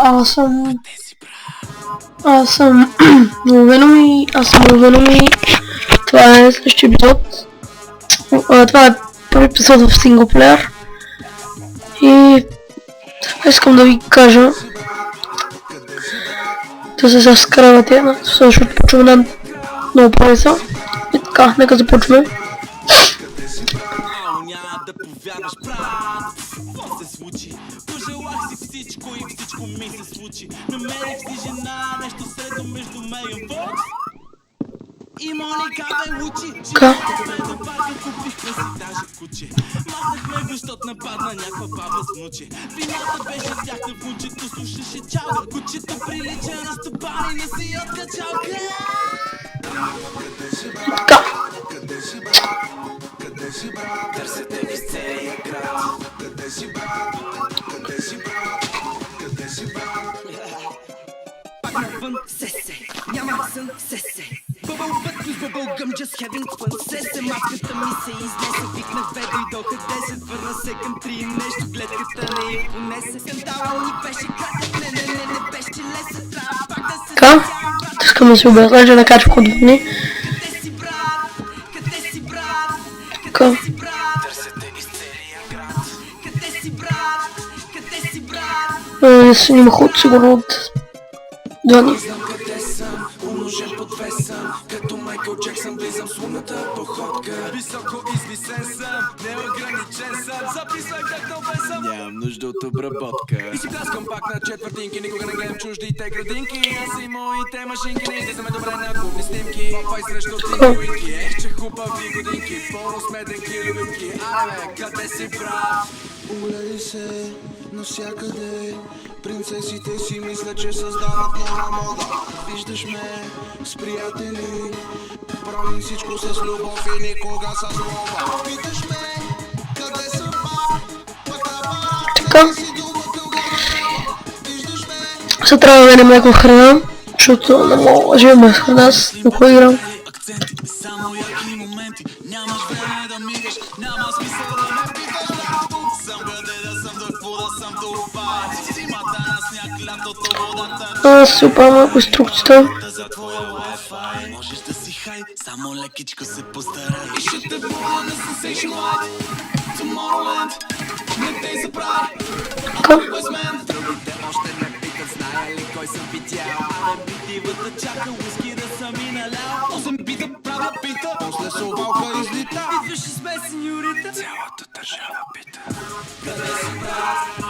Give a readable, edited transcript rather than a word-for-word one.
Аз съм новиноми, това е следващия епизод. Това е първи епизод в синглплеер. И искам да ви кажа да се заскравате, защото почваме много по-леса. И така, нека започваме. Пожелах си всичко и всичко ми се случи. Намерих си жена, нещо средно между мен и Бог. И Моника бе лучи. Животът ме добавя, купихме си даже куче. Мазнахме го, щот нападна някаква баба с внуче. Вината беше тяхна, внучето слушаше чалга. Кучето прилича на стопани, не си откачалка. Търсете ви с целия град. Къде си брат? Къде си брат? Къде си брат? Пак навън, се, няма сън, се. Bubble butt with bubble gum, just having fun. Се, маската ми се изнесе, викнах бе, дойдоха 10, върна се към 3, нещо гледката не я понесе. Скандала ни беше кратък, не беше лесен, трябва пак да се... Така, искам да си обясня, че накачвах от вълни. Къде си брат? Къде си брат? Така. Къде си брат? Търсете из целия град. Къде си брат? Къде си брат? Не снимах от сигурно от 2 дни. Знам къде съм, умножен под весъм. Като Майкъл Джексън влизам с лунната походка. Високо извисен съм, неограничен съм. Записвай както бесъм, нямам нужда от обработка. И си пляскам пак на четвъртинки, никога не гледам чуждите градинки. Аз и моите машинки не излизаме добре на клубни снимки. Попай срещу тинкуинки, че хубави годинки. Полусмеденки, любимки, аре къде си брат? Огледай се навсякъде, принцесите си мислят, че създават нова мода. Виждаш ме с приятели, правим всичко с любов и никога с злоба. Питаш ме къде съм Така. Сега трябва да видим някаква храна, защото не мога да живем без храна, с много играм. Само яки моменти, нямаш време да мигаш, няма смисъл да ме питаш брато. Съм къде да съм, да какво да съм, това е зимата на сняг, лятото водата. Супер малко инструкцията. За твоя Wi-Fi можеш да си хай, само лекичко се постарай. И ще те бъда на Sensation Light, Tomorrowland, не те забравяй. Така. Без мен другите още не питат, знае ли кой съм видял. Абе битивата чака, уиски да съм и налял. 8 бита правя пита, после совалка излита. идваш и с мен, сеньорита. Цялата държава пита. Къде си брат?